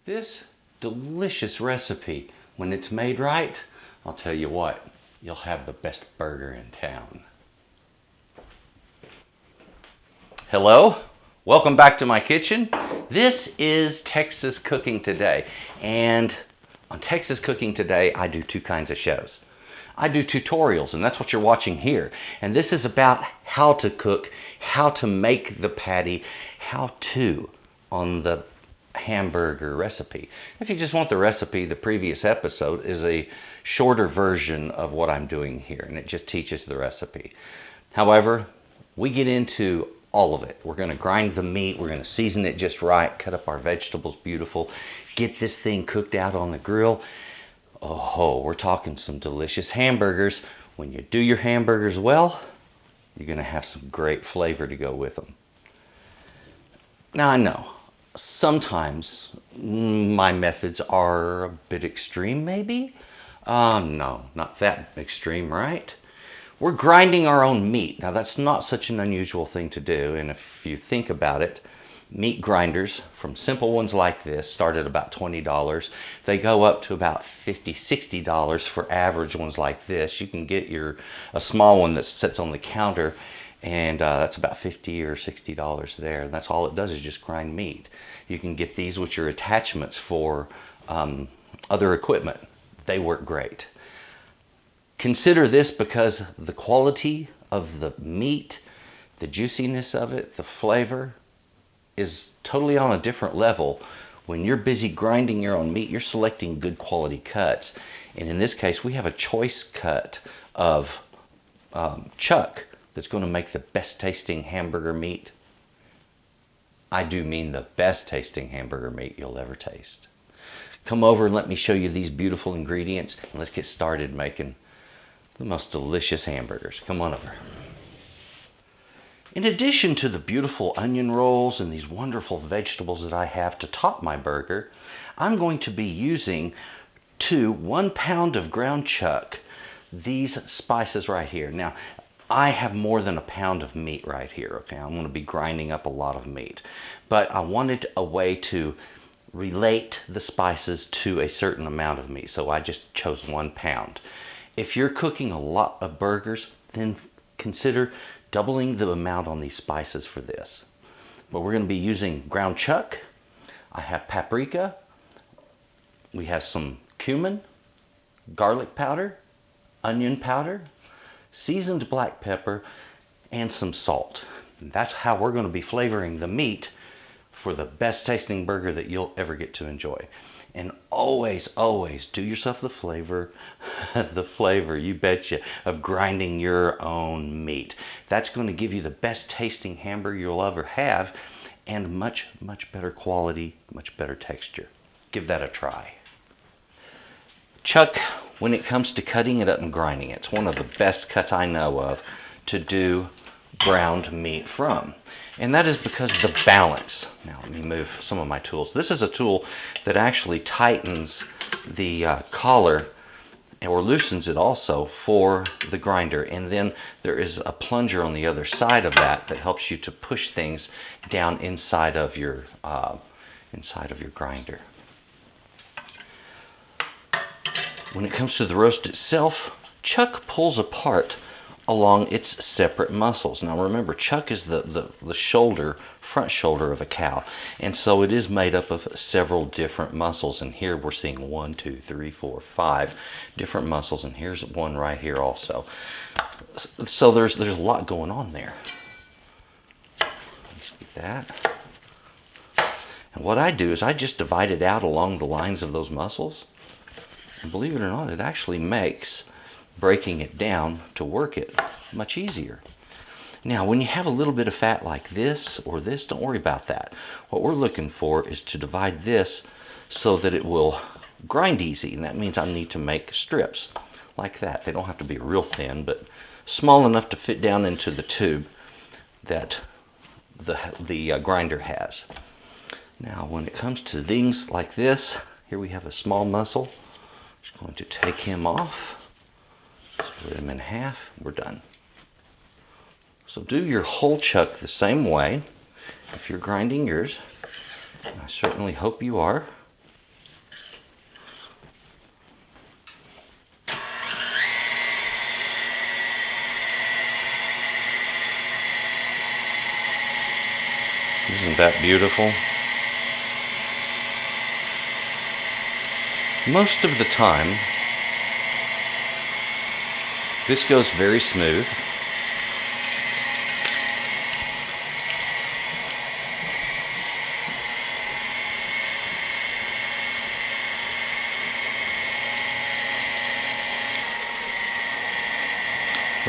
This delicious recipe, when it's made right, I'll tell you what, you'll have the best burger in town. Hello, welcome back to my kitchen. This is Texas Cooking Today, and on Texas Cooking Today, I do two kinds of shows. I do tutorials, and that's what you're watching here. And this is about how to cook, how to make the patty, how to on the hamburger recipe. If you just want the recipe, the previous episode is a shorter version of what I'm doing here, and it just teaches the recipe. However, we get into all of it. We're going to grind the meat, we're going to season it just right, cut up our vegetables beautiful, get this thing cooked out on the grill. Oh, we're talking some delicious hamburgers. When you do your hamburgers well, you're going to have some great flavor to go with them. Now I know, sometimes my methods are a bit extreme maybe. No, not that extreme, right? We're grinding our own meat. Now that's not such an unusual thing to do, and if you think about it, meat grinders, from simple ones like this, start at about $20. They go up to about $50, $60 for average ones like this. You can get a small one that sits on the counter, and that's about $50 or $60 there. And that's all it does is just grind meat. You can get these with your attachments for other equipment. They work great. Consider this because the quality of the meat, the juiciness of it, the flavor is totally on a different level. When you're busy grinding your own meat, you're selecting good quality cuts. And in this case, we have a choice cut of chuck that's going to make the best tasting hamburger meat. I do mean the best tasting hamburger meat you'll ever taste. Come over and let me show you these beautiful ingredients, and let's get started making the most delicious hamburgers. Come on over. In addition to the beautiful onion rolls and these wonderful vegetables that I have to top my burger, I'm going to be using 1 pound of ground chuck, these spices right here. Now, I have more than a pound of meat right here, okay? I'm going to be grinding up a lot of meat. But I wanted a way to relate the spices to a certain amount of meat, so I just chose 1 pound. If you're cooking a lot of burgers, then consider doubling the amount on these spices for this. But we're going to be using ground chuck. I have paprika. We have some cumin, garlic powder, onion powder, seasoned black pepper, and some salt. And that's how we're going to be flavoring the meat for the best tasting burger that you'll ever get to enjoy. And always, always do yourself the flavor, you betcha, of grinding your own meat. That's going to give you the best tasting hamburger you'll ever have, and much, much better quality, much better texture. Give that a try. Chuck, when it comes to cutting it up and grinding it, it's one of the best cuts I know of to do ground meat from. And that is because of the balance. Now let me move some of my tools. This is a tool that actually tightens the collar or loosens it also for the grinder. And then there is a plunger on the other side of that that helps you to push things down inside of your grinder. When it comes to the roast itself, chuck pulls apart along its separate muscles. Now remember, chuck is the shoulder, front shoulder of a cow, and so it is made up of several different muscles. And here we're seeing 1, 2, 3, 4, 5 different muscles, and here's one right here also. So there's a lot going on there. Let's get that. And what I do is I just divide it out along the lines of those muscles. And believe it or not, it actually makes breaking it down to work it much easier. Now, when you have a little bit of fat like this or this, don't worry about that. What we're looking for is to divide this so that it will grind easy, and that means I need to make strips like that. They don't have to be real thin, but small enough to fit down into the tube that the grinder has. Now, when it comes to things like this, here we have a small muscle. Just going to take him off, split him in half, we're done. So do your whole chuck the same way if you're grinding yours. I certainly hope you are. Isn't that beautiful? Most of the time, this goes very smooth.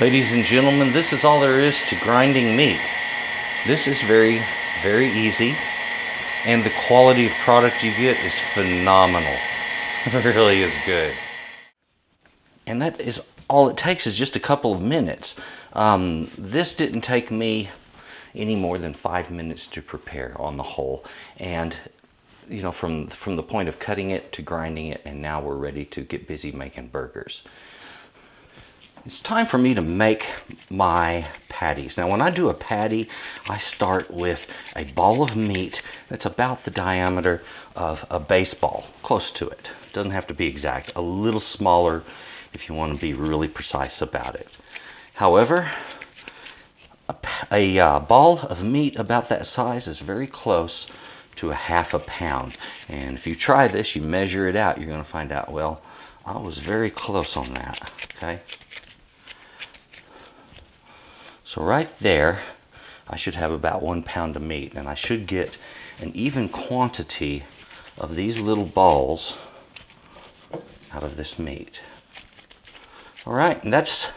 Ladies and gentlemen, this is all there is to grinding meat. This is very, very easy, and the quality of product you get is phenomenal. It really is good. And that is all it takes, is just a couple of minutes. This didn't take me any more than 5 minutes to prepare on the whole. And you know, from the point of cutting it to grinding it, and now we're ready to get busy making burgers. It's time for me to make my patties. Now when I do a patty, I start with a ball of meat that's about the diameter of a baseball, close to it. Doesn't have to be exact, a little smaller if you want to be really precise about it. However, a ball of meat about that size is very close to a half a pound. And if you try this, you measure it out, you're going to find out, well, I was very close on that, okay? So right there, I should have about 1 pound of meat, and I should get an even quantity of these little balls out of this meat. All right, and that's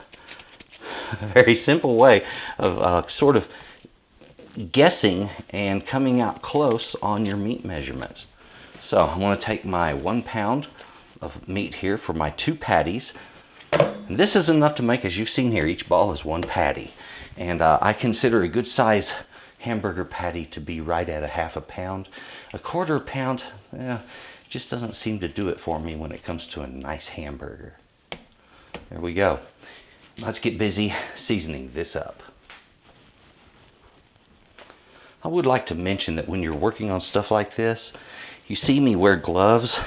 a very simple way of sort of guessing and coming out close on your meat measurements. So I'm going to take my 1 pound of meat here for my 2 patties. And this is enough to make, as you've seen here, each ball is 1 patty. And I consider a good size hamburger patty to be right at a half a pound. A quarter pound just doesn't seem to do it for me when it comes to a nice hamburger. There we go. Let's get busy seasoning this up. I would like to mention that when you're working on stuff like this, you see me wear gloves.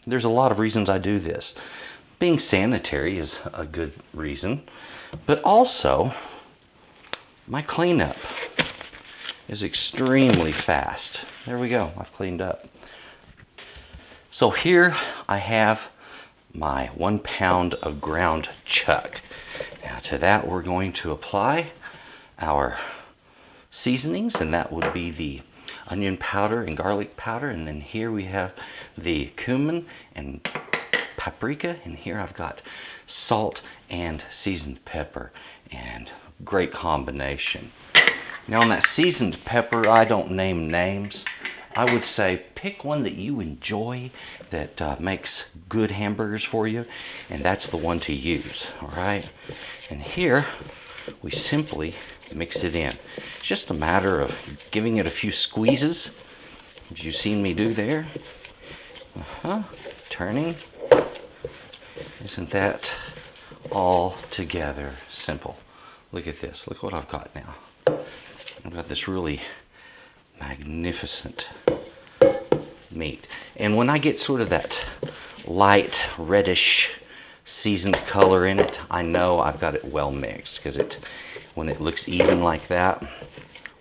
There's a lot of reasons I do this. Being sanitary is a good reason, but also my cleanup is extremely fast. There we go, I've cleaned up. So here I have my 1 pound of ground chuck. Now to that we're going to apply our seasonings, and that would be the onion powder and garlic powder, and then here we have the cumin and paprika, and here I've got salt and seasoned pepper, and great combination. Now on that seasoned pepper, I don't name names. I would say pick one that you enjoy, that makes good hamburgers for you, and that's the one to use, all right? And here we simply mix it in. It's just a matter of giving it a few squeezes, as you've seen me do there. Turning. Isn't that all together simple? Look at this. Look what I've got now. I've got this really magnificent meat. And when I get sort of that light reddish seasoned color in it, I know I've got it well mixed, because when it looks even like that,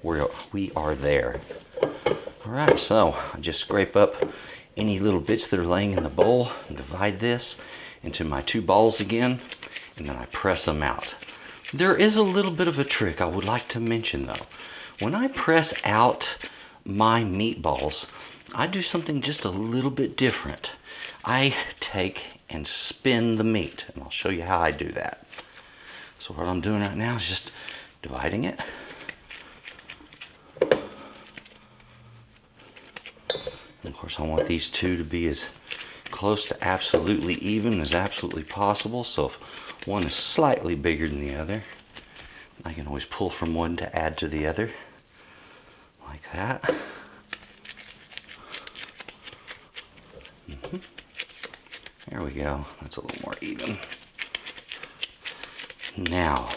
we are there. All right, so I just scrape up any little bits that are laying in the bowl and divide this into my 2 balls again, and then I press them out. There is a little bit of a trick I would like to mention though. When I press out my meatballs, I do something just a little bit different. I take and spin the meat, and I'll show you how I do that. So what I'm doing right now is just dividing it. And of course I want these two to be as close to absolutely even as absolutely possible. So if one is slightly bigger than the other, I can always pull from one to add to the other, like that. There we go, that's a little more even. Now,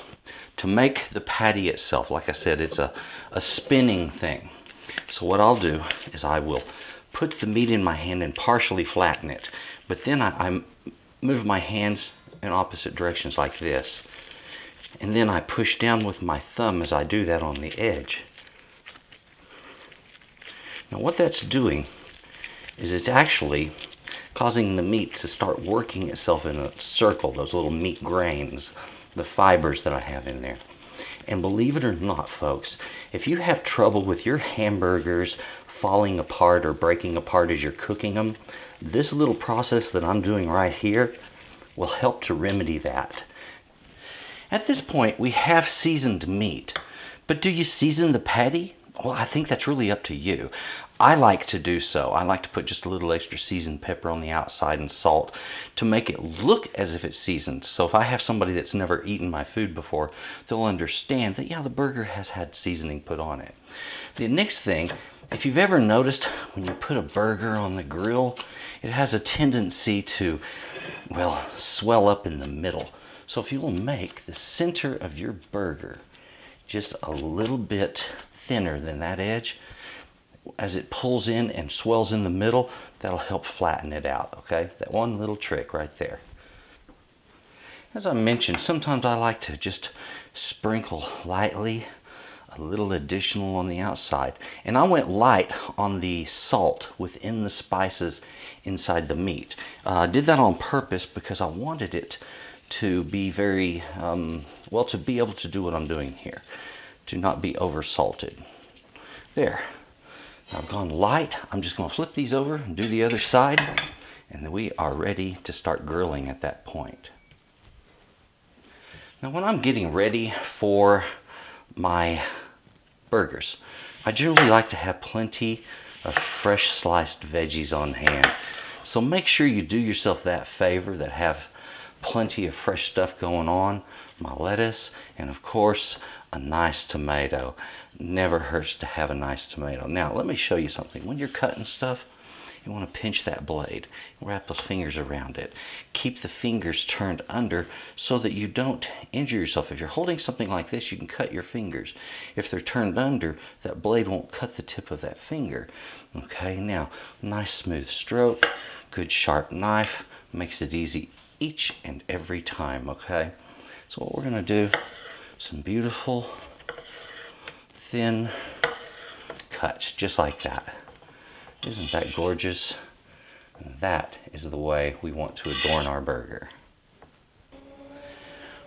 to make the patty itself, like I said, it's a spinning thing. So what I'll do is I will put the meat in my hand and partially flatten it. But then I move my hands in opposite directions like this. And then I push down with my thumb as I do that on the edge. Now what that's doing is it's actually causing the meat to start working itself in a circle, those little meat grains, the fibers that I have in there. And believe it or not, folks, if you have trouble with your hamburgers falling apart or breaking apart as you're cooking them, this little process that I'm doing right here will help to remedy that. At this point, we have seasoned meat, but do you season the patty? Well, I think that's really up to you. I like to do so. I like to put just a little extra seasoned pepper on the outside and salt to make it look as if it's seasoned. So if I have somebody that's never eaten my food before, they'll understand that, yeah, the burger has had seasoning put on it. The next thing, if you've ever noticed when you put a burger on the grill, it has a tendency to, well, swell up in the middle. So if you will make the center of your burger just a little bit thinner than that edge, as it pulls in and swells in the middle, that'll help flatten it out, okay? That one little trick right there. As I mentioned, sometimes I like to just sprinkle lightly a little additional on the outside. And I went light on the salt within the spices inside the meat. I did that on purpose because I wanted it to be very, well, to be able to do what I'm doing here, to not be over salted. There. I've gone light. I'm just going to flip these over and do the other side, and then we are ready to start grilling at that point. Now when I'm getting ready for my burgers, I generally like to have plenty of fresh sliced veggies on hand. So make sure you do yourself that favor, that have plenty of fresh stuff going on. My lettuce, and of course a nice tomato. Never hurts to have a nice tomato. Now let me show you something. When you're cutting stuff, you want to pinch that blade, wrap those fingers around it. Keep the fingers turned under so that you don't injure yourself. If you're holding something like this, you can cut your fingers. If they're turned under, that blade won't cut the tip of that finger. Okay, now nice smooth stroke, good sharp knife, makes it easy each and every time, okay? So what we're going to do, some beautiful thin cuts, just like that. Isn't that gorgeous? And that is the way we want to adorn our burger.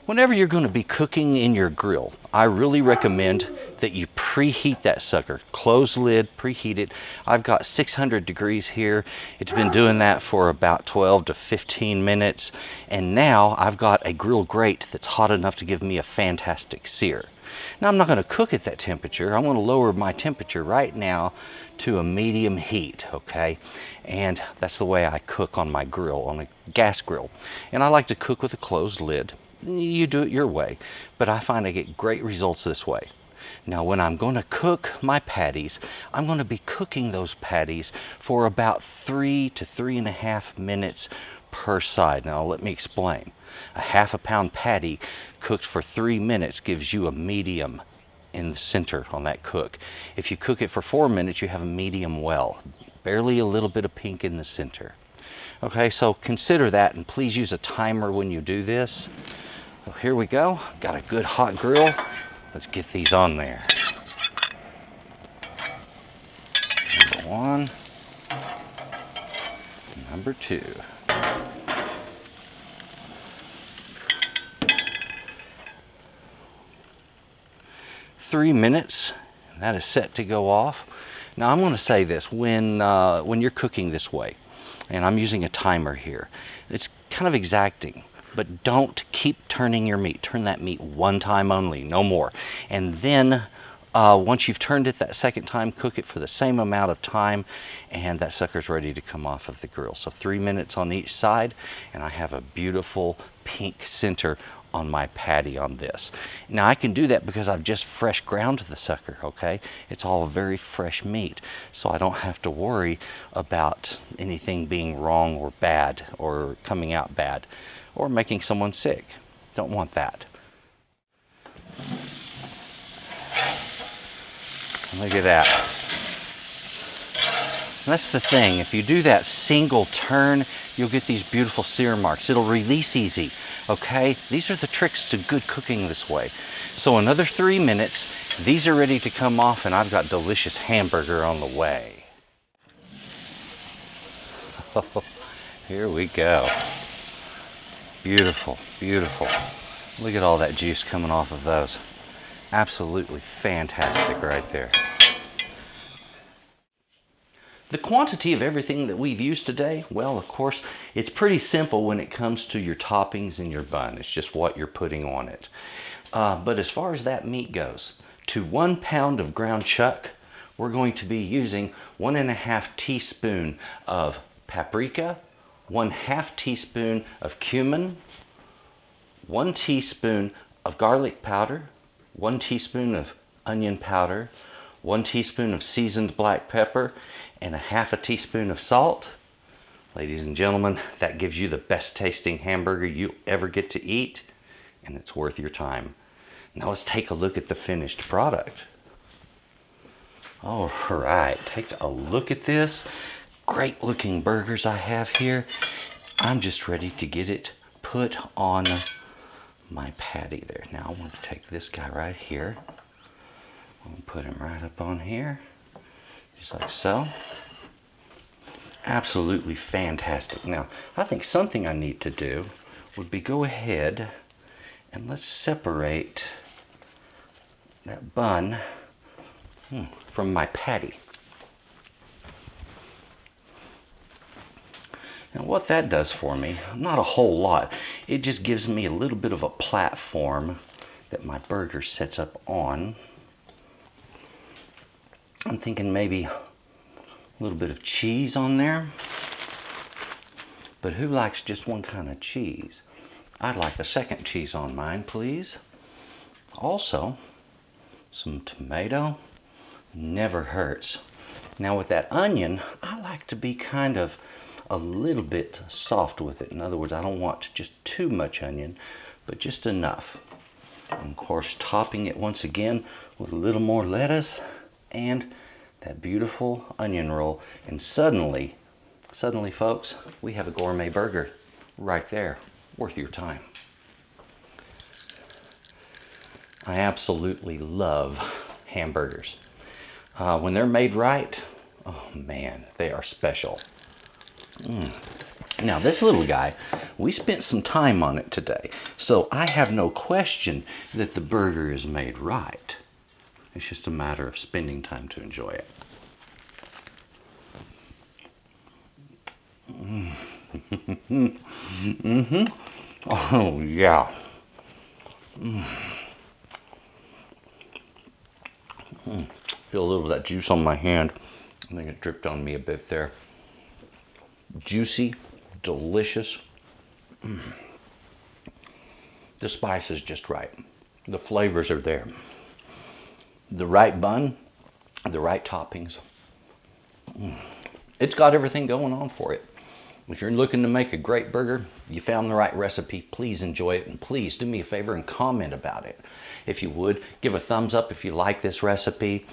Whenever you're going to be cooking in your grill, I really recommend that you preheat that sucker. Close lid, preheat it. I've got 600 degrees here. It's been doing that for about 12 to 15 minutes. And now I've got a grill grate that's hot enough to give me a fantastic sear. Now I'm not going to cook at that temperature. I'm going to lower my temperature right now to a medium heat, okay? And that's the way I cook on my grill, on a gas grill. And I like to cook with a closed lid. You do it your way, but I find I get great results this way. Now when I'm going to cook my patties, I'm going to be cooking those patties for about 3 to 3.5 minutes per side. Now let me explain. A ½ pound patty cooked for 3 minutes gives you a medium in the center on that cook. If you cook it for 4 minutes, you have a medium well, barely a little bit of pink in the center. Okay, so consider that, and please use a timer when you do this. So here we go, got a good hot grill. Let's get these on there. Number 1, number 2. Three minutes, and that is set to go off. Now I'm going to say this, when you're cooking this way, and I'm using a timer here, it's kind of exacting, but don't keep turning your meat. Turn that meat one time only, no more. And then once you've turned it that second time, cook it for the same amount of time, and that sucker's ready to come off of the grill. So 3 minutes on each side, and I have a beautiful pink center on my patty on this. Now I can do that because I've just fresh ground the sucker, okay? It's all very fresh meat, so I don't have to worry about anything being wrong or bad or coming out bad or making someone sick. Don't want that. Look at that. And that's the thing, if you do that single turn, you'll get these beautiful sear marks. It'll release easy. Okay, these are the tricks to good cooking this way. So another 3 minutes, these are ready to come off, and I've got delicious hamburger on the way. Here we go. Beautiful, beautiful. Look at all that juice coming off of those. Absolutely fantastic right there. The quantity of everything that we've used today, well, of course, it's pretty simple when it comes to your toppings and your bun. It's just what you're putting on it. But as far as that meat goes, to 1 pound of ground chuck, we're going to be using 1.5 teaspoon of paprika, 1/2 teaspoon of cumin, 1 teaspoon of garlic powder, 1 teaspoon of onion powder, 1 teaspoon of seasoned black pepper, and 1/2 teaspoon of salt. Ladies and gentlemen, that gives you the best tasting hamburger you ever get to eat, and it's worth your time. Now let's take a look at the finished product. All right, take a look at this. Great looking burgers I have here. I'm just ready to get it put on my patty there. Now I want to take this guy right here. I'm going to put him right up on here, just like so. Absolutely fantastic. Now, I think something I need to do would be go ahead and let's separate that bun from my patty. Now what that does for me, not a whole lot, it just gives me a little bit of a platform that my burger sets up on. I'm thinking maybe a little bit of cheese on there. But who likes just one kind of cheese? I'd like a second cheese on mine, please. Also, some tomato. Never hurts. Now with that onion, I like to be kind of a little bit soft with it. In other words, I don't want just too much onion, but just enough. And of course, topping it once again with a little more lettuce and that beautiful onion roll. And suddenly folks, we have a gourmet burger right there, worth your time. I absolutely love hamburgers. When they're made right, oh man, they are special. Now this little guy, we spent some time on it today, so I have no question that the burger is made right. It's just a matter of spending time to enjoy it. Oh yeah. Feel a little of that juice on my hand. I think it dripped on me a bit there. Juicy, delicious. The spice is just right. The flavors are there. The right bun, the right toppings. It's got everything going on for it. If you're looking to make a great burger, you found the right recipe. Please enjoy it, and please do me a favor and comment about it. If you would, give a thumbs up if you like this recipe.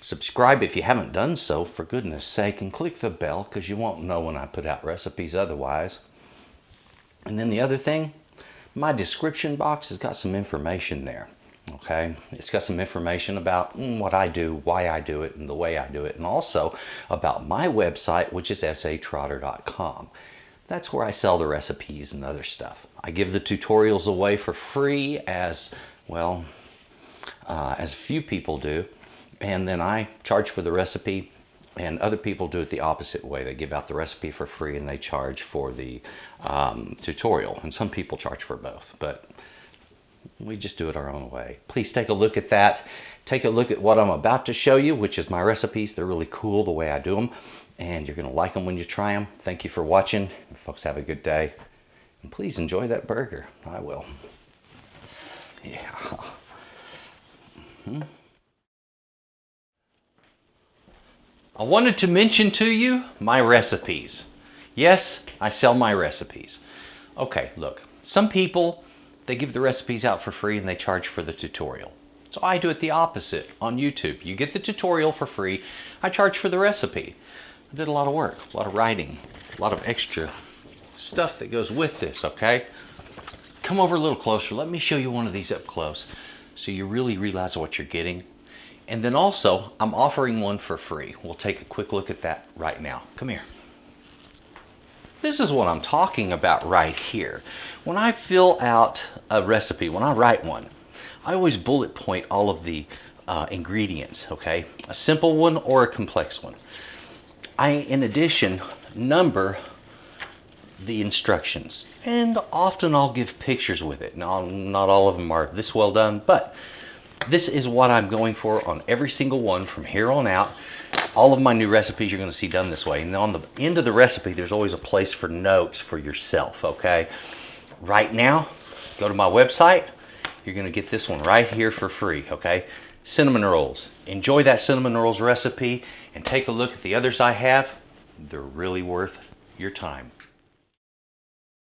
Subscribe if you haven't done so, for goodness sake, and click the bell because you won't know when I put out recipes otherwise. And then the other thing, my description box has got some information there. Okay, it's got some information about what I do, why I do it, and the way I do it, and also about my website, which is S.A.Trotter.com. That's where I sell the recipes and other stuff. I give the tutorials away for free, as well as few people do, and then I charge for the recipe, and other people do it the opposite way. They give out the recipe for free and they charge for the tutorial, and some people charge for both, but we just do it our own way. Please take a look at that. Take a look at what I'm about to show you, which is my recipes. They're really cool the way I do them, and you're going to like them when you try them. Thank you for watching. Folks, have a good day, and please enjoy that burger. I will. Yeah. I wanted to mention to you my recipes. Yes, I sell my recipes. Okay, look, some people, they give the recipes out for free and they charge for the tutorial. So I do it the opposite on YouTube. You get the tutorial for free, I charge for the recipe. I did a lot of work, a lot of writing, a lot of extra stuff that goes with this, okay? Come over a little closer. Let me show you one of these up close so you really realize what you're getting. And then also, I'm offering one for free. We'll take a quick look at that right now. Come here. This is what I'm talking about right here. When I fill out a recipe, when I write one, I always bullet point all of the ingredients, okay? A simple one or a complex one. I, in addition, number the instructions, and often I'll give pictures with it. Now, not all of them are this well done, but this is what I'm going for on every single one from here on out. All of my new recipes you're going to see done this way. And on the end of the recipe, there's always a place for notes for yourself, okay? Right now, go to my website. You're going to get this one right here for free, okay? Cinnamon rolls. Enjoy that cinnamon rolls recipe and take a look at the others I have. They're really worth your time.